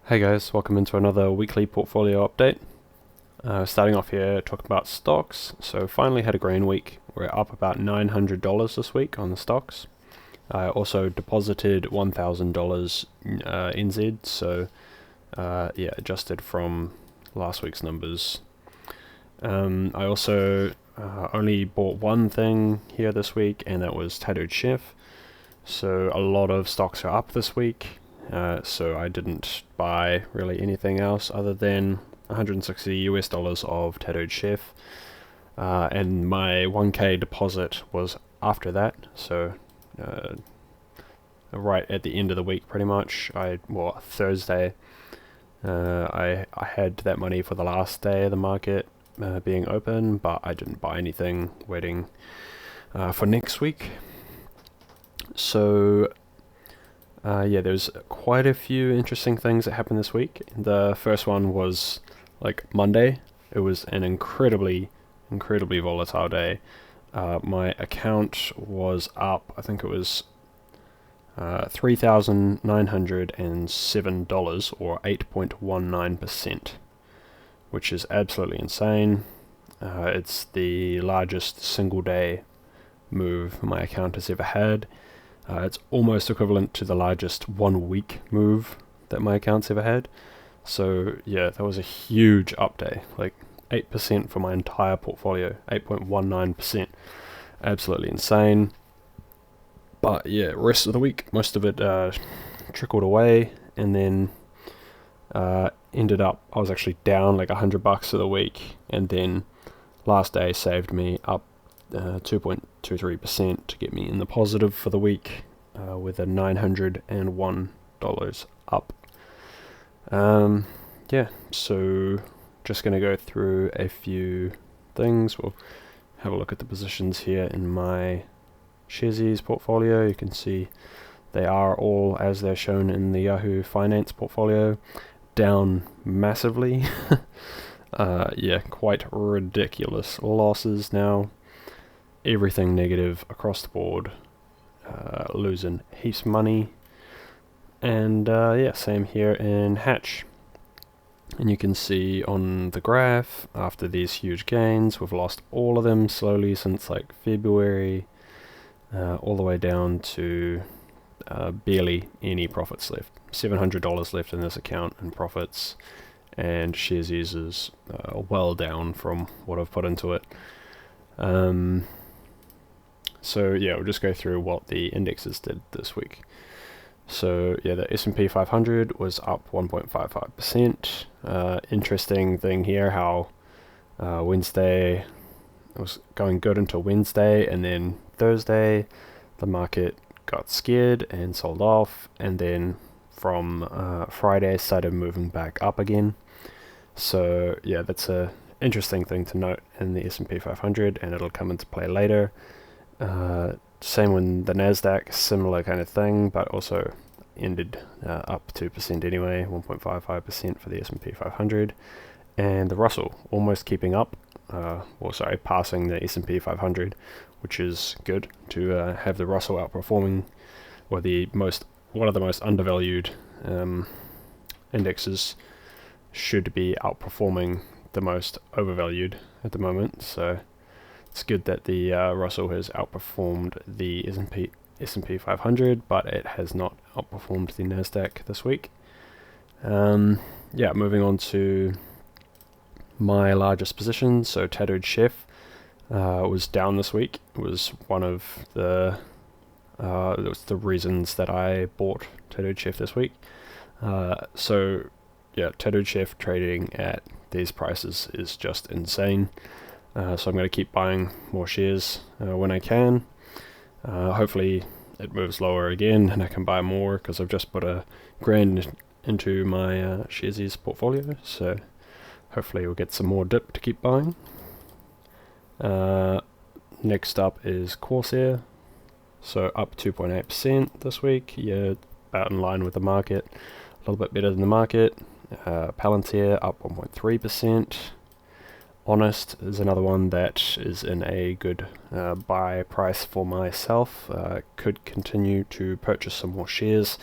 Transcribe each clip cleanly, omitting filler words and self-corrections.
Hey guys, welcome into another weekly portfolio update. Starting off here talking about stocks. So finally had a green week. We're up about $900 this week on the stocks. I also deposited $1,000 NZ, so adjusted from last week's numbers. I also only bought one thing here this week, and that was Tattooed Chef. So a lot of stocks are up this week. So I didn't buy really anything else other than $160 of Tattooed Chef, and my 1k deposit was after that, so right at the end of the week pretty much. Thursday, I had that money for the last day of the market being open, but I didn't buy anything, waiting for next week. So there's quite a few interesting things that happened this week. The first one was Monday. It was an incredibly volatile day. My account was up, I think it was $3,907 or 8.19%, which is absolutely insane. It's the largest single day move my account has ever had. It's almost equivalent to the largest 1 week move that my account's ever had. So yeah, that was a huge up day, 8% for my entire portfolio, 8.19%. Absolutely insane. But yeah, rest of the week, most of it trickled away, and then ended up, I was actually down $100 for the week, and then last day saved me up 2.23% to get me in the positive for the week, with a $901 up. So just going to go through a few things. We'll have a look at the positions here in my Sharesies portfolio. You can see they are all as they're shown in the Yahoo Finance portfolio, down massively. Quite ridiculous losses now. Everything negative across the board, losing heaps of money. And same here in Hatch. And you can see on the graph, after these huge gains, we've lost all of them slowly since February, all the way down to barely any profits left. $700 left in this account in profits, and Sharesies is well down from what I've put into it. So yeah, we'll just go through what the indexes did this week. So yeah, the S&P 500 was up 1.55%. Interesting thing here, how Wednesday was going good until Wednesday, and then Thursday the market got scared and sold off, and then from Friday started moving back up again. So yeah, that's a interesting thing to note in the S&P 500, and it'll come into play later. Same with the Nasdaq, similar kind of thing, but also ended up 2% anyway, 1.55% for the S&P 500. And the Russell almost keeping up, passing the S&P 500, which is good to have the Russell outperforming, or one of the most undervalued indexes should be outperforming the most overvalued at the moment. So it's good that the Russell has outperformed the S&P 500, but it has not outperformed the Nasdaq this week. Moving on to my largest position. So Tattooed Chef was down this week. It was one of the reasons that I bought Tattooed Chef this week. Tattooed Chef trading at these prices is just insane. So I'm going to keep buying more shares when I can. Hopefully it moves lower again and I can buy more, because I've just put $1,000 into my Sharesies portfolio. So hopefully we'll get some more dip to keep buying. Next up is Corsair. So up 2.8% this week. Yeah, about in line with the market. A little bit better than the market. Palantir up 1.3%. Honest is another one that is in a good buy price for myself. Could continue to purchase some more shares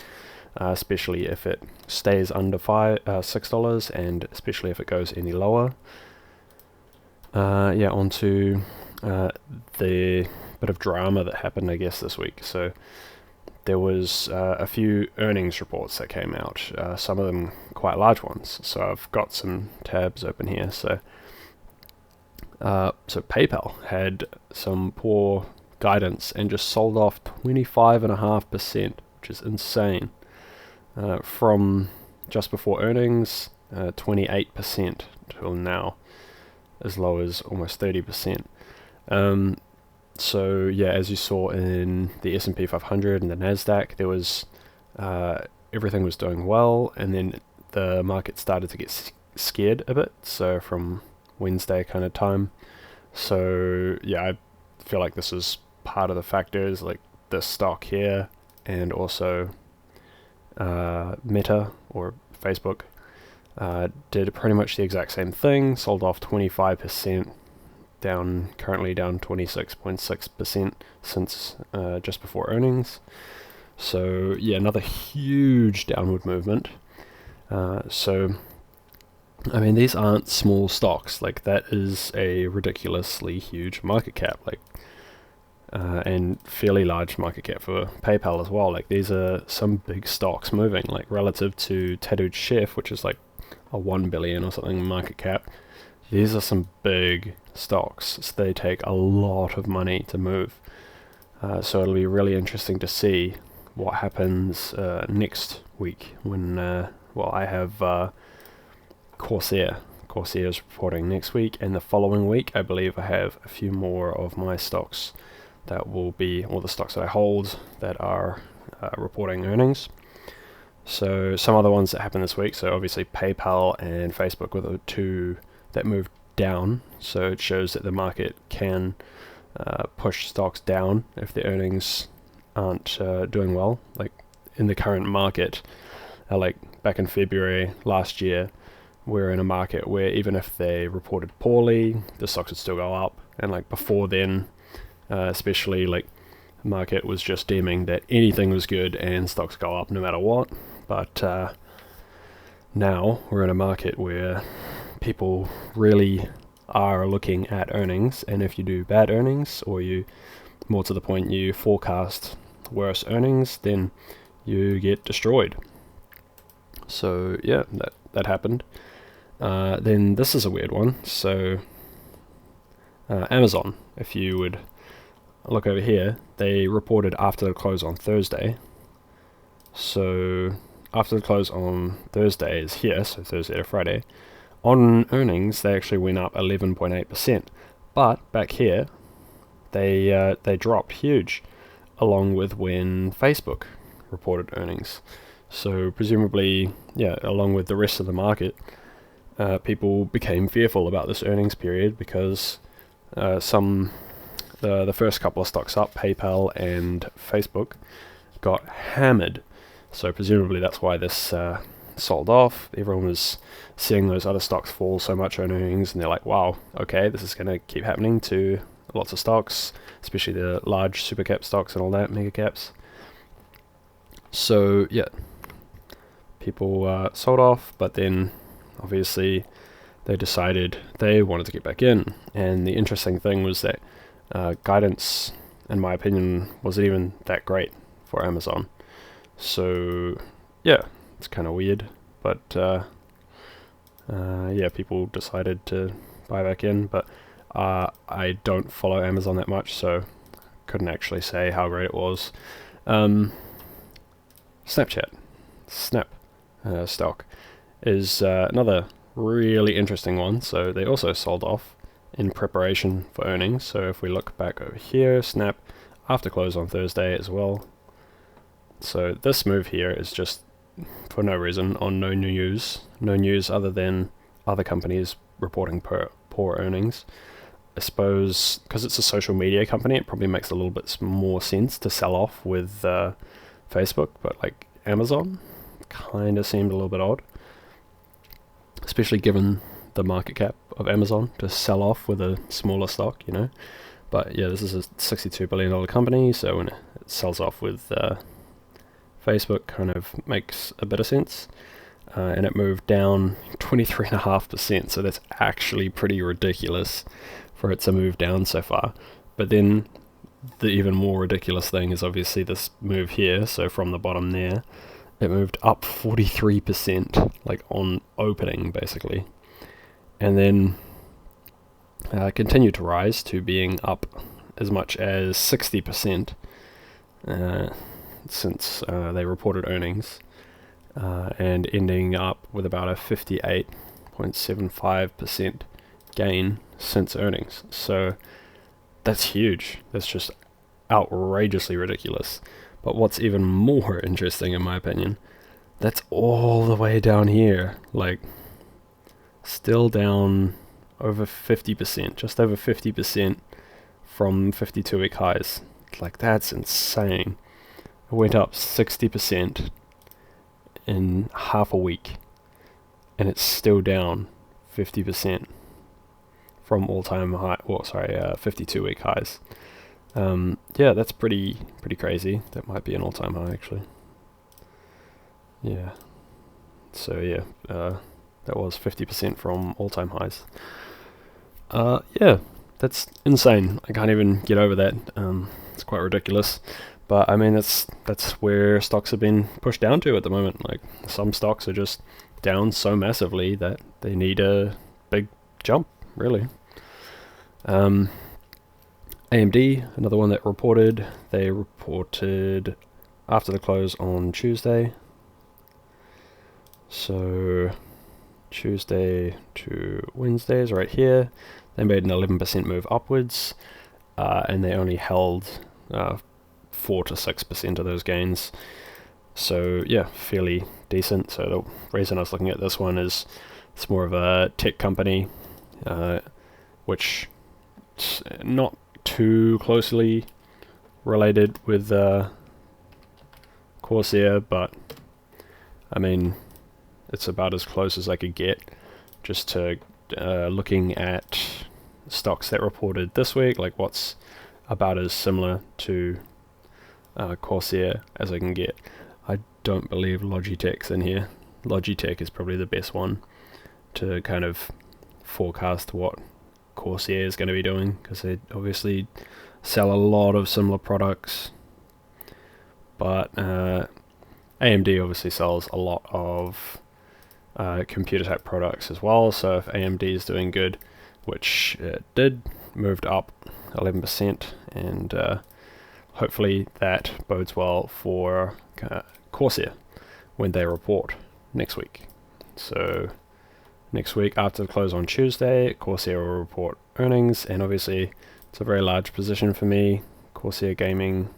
especially if it stays under $6, and especially if it goes any lower. Onto the bit of drama that happened, I guess, this week. So there was a few earnings reports that came out, some of them quite large ones. So I've got some tabs open here. So PayPal had some poor guidance and just sold off 25.5%, which is insane. From just before earnings, 28% till now, as low as almost 30%. So yeah, as you saw in the S&P 500 and the Nasdaq, there was everything was doing well, and then the market started to get scared a bit. So from Wednesday kind of time. So yeah, I feel like this is part of the factors, like this stock here, and also Meta or Facebook did pretty much the exact same thing, sold off 25%, currently down 26.6% since just before earnings. So yeah, another huge downward movement. So I mean, these aren't small stocks. Like, that is a ridiculously huge market cap, like, and fairly large market cap for PayPal as well. Like, these are some big stocks moving, like, relative to Tattooed Chef, which is like a 1 billion or something market cap. These are some big stocks, so they take a lot of money to move. So it'll be really interesting to see what happens next week when, I have Corsair. Corsair is reporting next week, and the following week I believe I have a few more of my stocks that will be, or the stocks that I hold that are reporting earnings. So some other ones that happened this week, so obviously PayPal and Facebook were the two that moved down, so it shows that the market can push stocks down if the earnings aren't doing well. Like in the current market, like back in February last year, we're in a market where even if they reported poorly, the stocks would still go up. And like before then, especially, like the market was just deeming that anything was good and stocks go up no matter what. But now we're in a market where people really are looking at earnings, and if you do bad earnings, or you, more to the point, you forecast worse earnings, then you get destroyed. So yeah, that happened. Then this is a weird one. So Amazon, if you would look over here, they reported after the close on Thursday. So after the close on Thursday is here, so Thursday to Friday. On earnings, they actually went up 11.8%. But back here, they dropped huge, along with when Facebook reported earnings. So presumably, yeah, along with the rest of the market, people became fearful about this earnings period because the first couple of stocks up, PayPal and Facebook, got hammered. So presumably that's why this sold off. Everyone was seeing those other stocks fall so much on earnings, and they're like, wow, okay, this is going to keep happening to lots of stocks, especially the large super cap stocks and all that, mega caps. So yeah, people sold off, but then obviously they decided they wanted to get back in. And the interesting thing was that guidance, in my opinion, wasn't even that great for Amazon. So yeah, it's kind of weird, but yeah, people decided to buy back in. But I don't follow Amazon that much, so couldn't actually say how great it was. Snap stock is another really interesting one. So they also sold off in preparation for earnings. So if we look back over here, Snap after close on Thursday as well. So this move here is just for no reason, on no news other than other companies reporting poor earnings. I suppose because it's a social media company, it probably makes a little bit more sense to sell off with Facebook, but like Amazon kind of seemed a little bit odd, especially given the market cap of Amazon, to sell off with a smaller stock, you know. But yeah, this is a $62 billion company, so when it sells off with Facebook kind of makes a bit of sense. And it moved down 23.5%, so that's actually pretty ridiculous for it to move down so far. But then the even more ridiculous thing is obviously this move here, so from the bottom there, it moved up 43%, like on opening basically. And then continued to rise to being up as much as 60% since they reported earnings. And ending up with about a 58.75% gain since earnings. So that's huge. That's just outrageously ridiculous. But what's even more interesting, in my opinion, that's all the way down here. Like, still down over 50%, just over 50% from 52-week highs. Like, that's insane. It went up 60% in half a week, and it's still down 50% from all-time high. 52-week highs. Yeah, that's pretty crazy. That might be an all-time high actually. Yeah. So yeah, that was 50% from all-time highs. Yeah, that's insane. I can't even get over that. It's quite ridiculous. But I mean, that's where stocks have been pushed down to at the moment. Like, some stocks are just down so massively that they need a big jump, really. AMD, another one that reported. They reported after the close on Tuesday. So Tuesday to Wednesday is right here. They made an 11% move upwards, and they only held 4 to 6% of those gains. So yeah, fairly decent. So the reason I was looking at this one is it's more of a tech company, which is not too closely related with Corsair, but I mean, it's about as close as I could get just to looking at stocks that reported this week, like what's about as similar to Corsair as I can get. I don't believe Logitech's in here. Logitech is probably the best one to kind of forecast what Corsair is going to be doing, because they obviously sell a lot of similar products. But AMD obviously sells a lot of computer type products as well, so if AMD is doing good, which it did, moved up 11%, and hopefully that bodes well for Corsair when they report next week. So next week after the close on Tuesday, Corsair will report earnings, and obviously it's a very large position for me. Corsair Gaming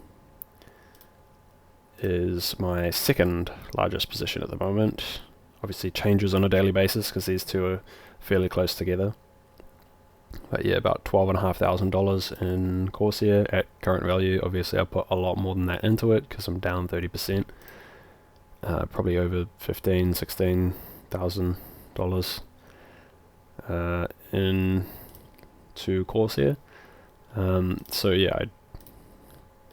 is my second largest position at the moment. Obviously changes on a daily basis because these two are fairly close together. But yeah, about $12,500 in Corsair at current value. Obviously I put a lot more than that into it because I'm down 30%. Probably over $16,000 into Corsair. So yeah,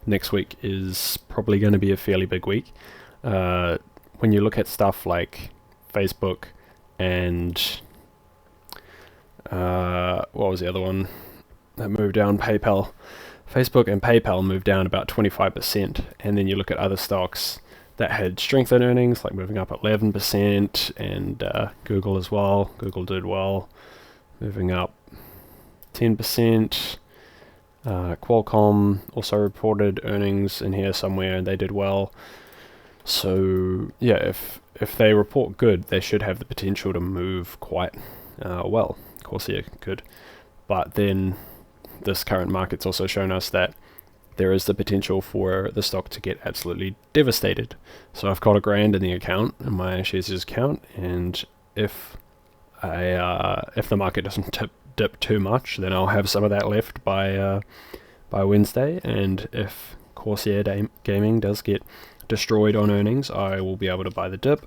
next week is probably going to be a fairly big week. When you look at stuff like Facebook and what was the other one that moved down? PayPal. Facebook and PayPal moved down about 25%, and then you look at other stocks that had strengthened earnings, like moving up 11%, and Google as well. Google did well, moving up 10%. Qualcomm also reported earnings in here somewhere, and they did well. So yeah, if they report good, they should have the potential to move quite well. Corsair could, but then this current market's also shown us that there is the potential for the stock to get absolutely devastated. So I've got $1,000 in the account, in my shares account, and if the market doesn't dip too much, then I'll have some of that left by Wednesday. And if Corsair Gaming does get destroyed on earnings, I will be able to buy the dip.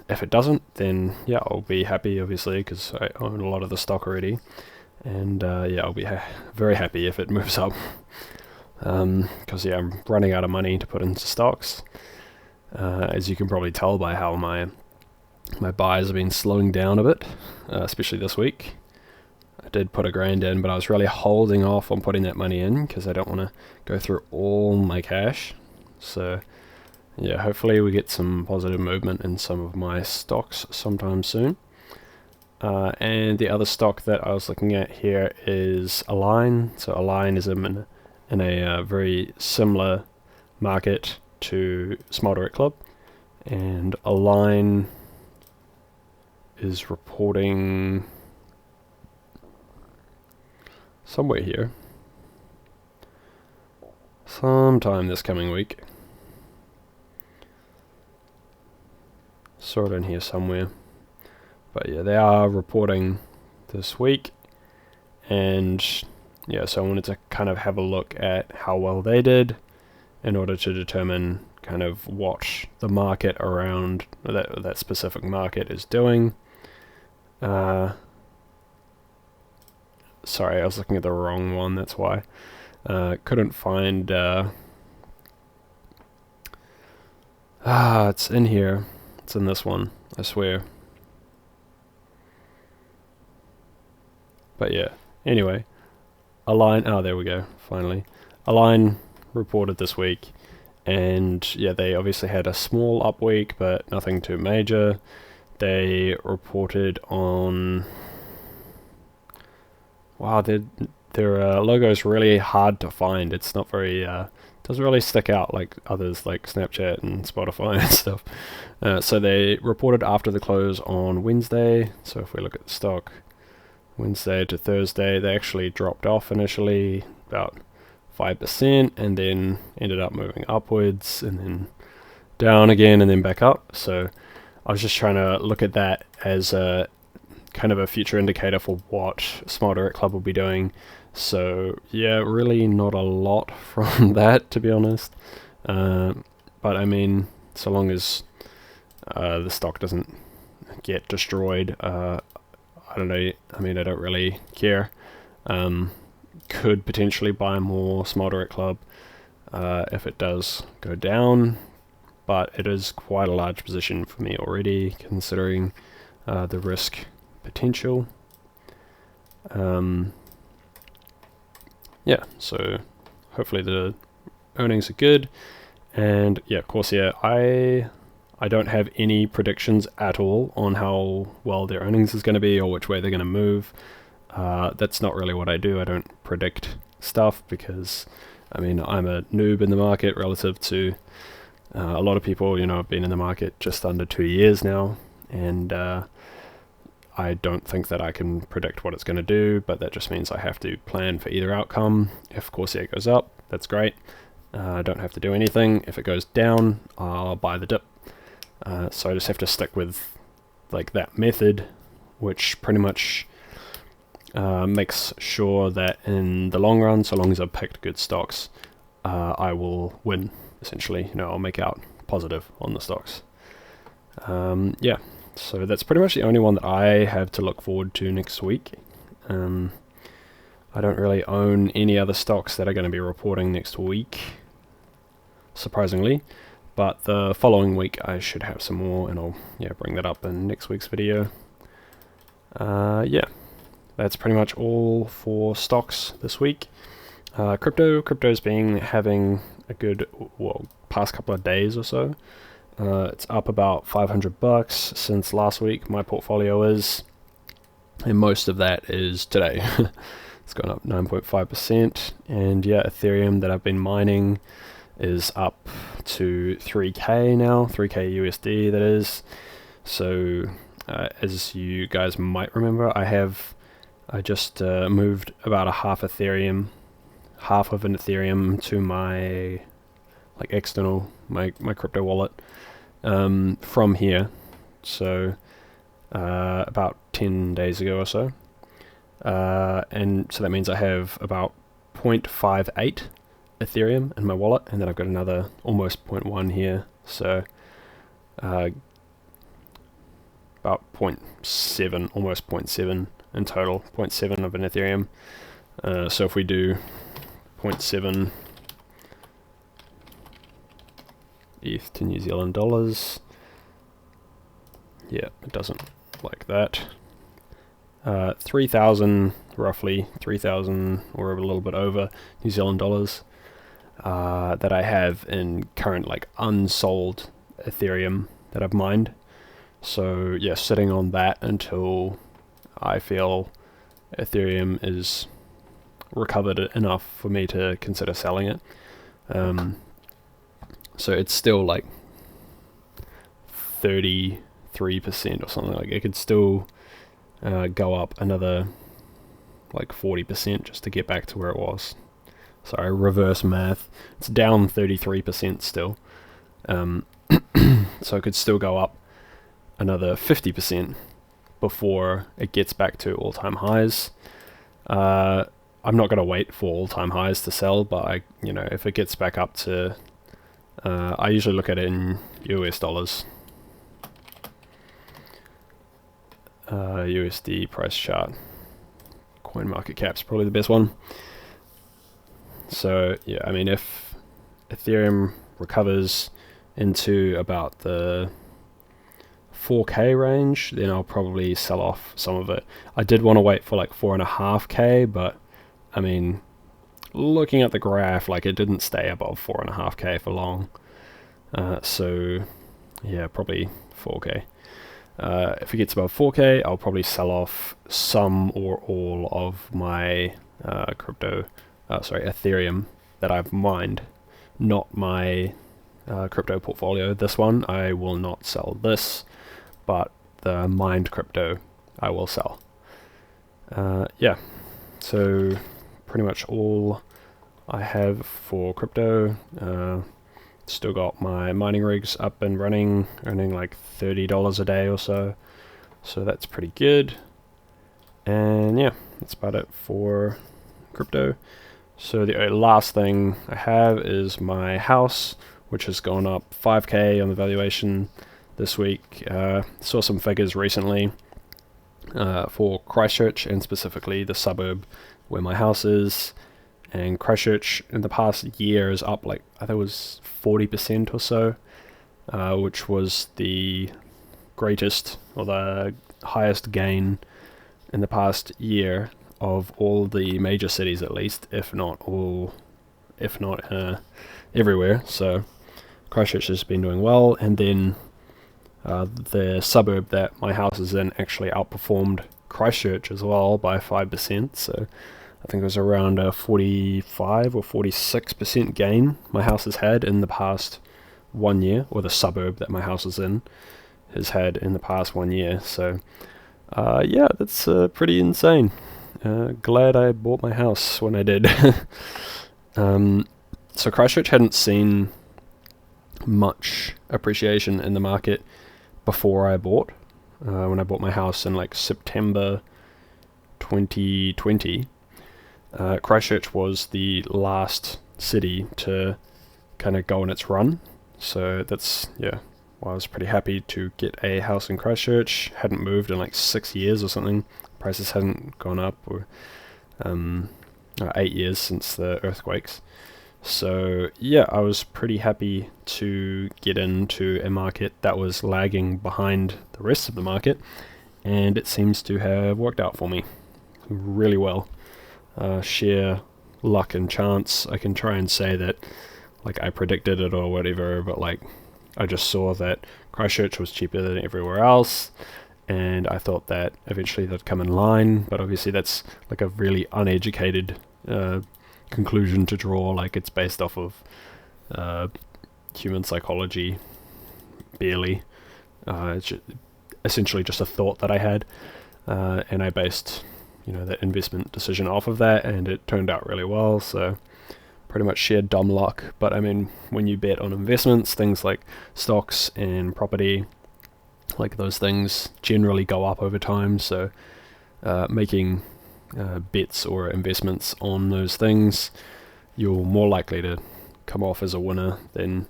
If it doesn't, then yeah, I'll be happy, obviously, because I own a lot of the stock already. And yeah, I'll be very happy if it moves up. because yeah, I'm running out of money to put into stocks. As you can probably tell by how my buys have been slowing down a bit, especially this week. I did put $1,000 in, but I was really holding off on putting that money in because I don't want to go through all my cash. So yeah, hopefully we get some positive movement in some of my stocks sometime soon. And the other stock that I was looking at here is Align. So Align is in a very similar market to Small Direct Club, and Align is reporting somewhere here sometime this coming week. Saw it in here somewhere, but yeah, they are reporting this week, and yeah, so I wanted to kind of have a look at how well they did in order to determine kind of what the market around that specific market is doing. Sorry, I was looking at the wrong one, that's why. Couldn't find... it's in here. It's in this one, I swear. But yeah, anyway. Align... Oh, there we go, finally. Align reported this week, and yeah, they obviously had a small up week, but nothing too major. They reported on... Wow, their logo is really hard to find. It's not very... doesn't really stick out like others like Snapchat and Spotify and stuff. So they reported after the close on Wednesday. So if we look at the stock, Wednesday to Thursday, they actually dropped off initially about 5%, and then ended up moving upwards, and then down again, and then back up. So I was just trying to look at that as a kind of a future indicator for what Small Direct Club will be doing. So yeah, really not a lot from that, to be honest. But I mean, so long as the stock doesn't get destroyed, I don't know. I mean, I don't really care. Could potentially buy more Small Direct Club if it does go down, but it is quite a large position for me already, considering the risk potential. Yeah, so hopefully the earnings are good. And yeah, Corsair, I don't have any predictions at all on how well their earnings is going to be or which way they're going to move. That's not really what I do. I don't predict stuff because, I mean, I'm a noob in the market relative to a lot of people. You know, I've been in the market just under 2 years now, and I don't think that I can predict what it's going to do, but that just means I have to plan for either outcome. If Corsair goes up, that's great. I don't have to do anything. If it goes down, I'll buy the dip. So I just have to stick with like that method, which pretty much makes sure that in the long run, so long as I've picked good stocks, I will win, essentially. You know, I'll make out positive on the stocks. Yeah, so that's pretty much the only one that I have to look forward to next week. I don't really own any other stocks that are going to be reporting next week, surprisingly. But the following week I should have some more, and I'll bring that up in next week's video. Yeah, that's pretty much all for stocks this week. Crypto's been having a good, past couple of days or so. It's up about $500 since last week, my portfolio is, and most of that is today. It's gone up 9.5%, and yeah, Ethereum that I've been mining is up to 3k now, 3k USD that is. So as you guys might remember, I just moved about half of an Ethereum to my external my crypto wallet from here. So about 10 days ago or so, and so that means I have about 0.58 Ethereum in my wallet, and then I've got another almost 0.1 here, so about 0.7, almost 0.7 in total, 0.7 of an Ethereum. So if we do 0.7 ETH to New Zealand dollars. Yeah, it doesn't like that. 3,000, roughly 3,000 or a little bit over New Zealand dollars that I have in current like unsold Ethereum that I've mined. So yeah, sitting on that until I feel Ethereum is recovered enough for me to consider selling it. So it's still like 33% or something. Like it could still go up another like 40% just to get back to where it was. Sorry, reverse math. It's down 33% still. So it could still go up another 50% before it gets back to all-time highs. I'm not going to wait for all-time highs to sell, but if it gets back up to, I usually look at it in US dollars. USD price chart. Coin market cap's probably the best one. So yeah, I mean, if Ethereum recovers into about the 4K range, then I'll probably sell off some of it. I did want to wait for like 4.5K, but I mean, looking at the graph, like it didn't stay above 4.5K for long. So yeah, probably 4K. If it gets above 4K, I'll probably sell off some or all of my Ethereum that I've mined, not my crypto portfolio. This one, I will not sell this, but the mined crypto I will sell. Yeah, so pretty much all I have for crypto. Still got my mining rigs up and running, earning like $30 a day or so. So that's pretty good. And yeah, that's about it for crypto. So the last thing I have is my house, which has gone up 5K on the valuation this week. Saw some figures recently for Christchurch, and specifically the suburb where my house is. And Christchurch in the past year is up like, I think it was 40% or so, which was the greatest or the highest gain in the past year of all the major cities, at least, if not everywhere. So Christchurch has been doing well, and then the suburb that my house is in actually outperformed Christchurch as well by 5%. So I think it was around a 45 or 46% gain my house has had in the past 1 year, or the suburb that my house is in has had in the past 1 year. So yeah, that's pretty insane. Glad I bought my house when I did. So Christchurch hadn't seen much appreciation in the market before I bought. When I bought my house in like September 2020, Christchurch was the last city to kind of go on its run. So that's, yeah, well, I was pretty happy to get a house in Christchurch. Hadn't moved in like 6 years or something. Prices hadn't gone up, or 8 years since the earthquakes. So yeah, I was pretty happy to get into a market that was lagging behind the rest of the market, and it seems to have worked out for me really well. Sheer luck and chance. I can try and say that like I predicted it or whatever, but like I just saw that Christchurch was cheaper than everywhere else, and I thought that eventually they'd come in line, but obviously that's like a really uneducated conclusion to draw. Like it's based off of human psychology, barely. It's essentially just a thought that I had, and I based that investment decision off of that, and it turned out really well. So pretty much sheer dumb luck. But I mean, when you bet on investments, things like stocks and property, like those things generally go up over time. So making bets or investments on those things, you're more likely to come off as a winner than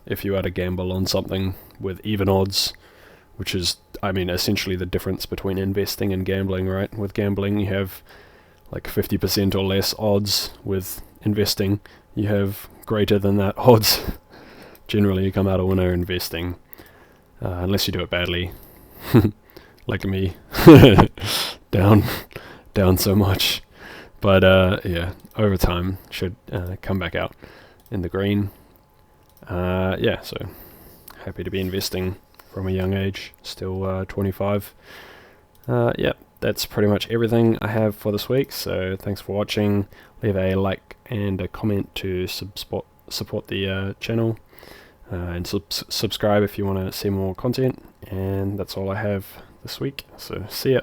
if you had to gamble on something with even odds, which is, I mean, essentially the difference between investing and gambling, right? With gambling, you have like 50% or less odds. With investing, you have greater than that odds. generally you come out a winner investing, unless you do it badly, like me, down so much. But yeah, over time should come back out in the green. Yeah, so happy to be investing from a young age, still 25. Yeah, that's pretty much everything I have for this week, so thanks for watching. Leave a like and a comment to support the channel, and subscribe if you want to see more content, and that's all I have this week, so see ya.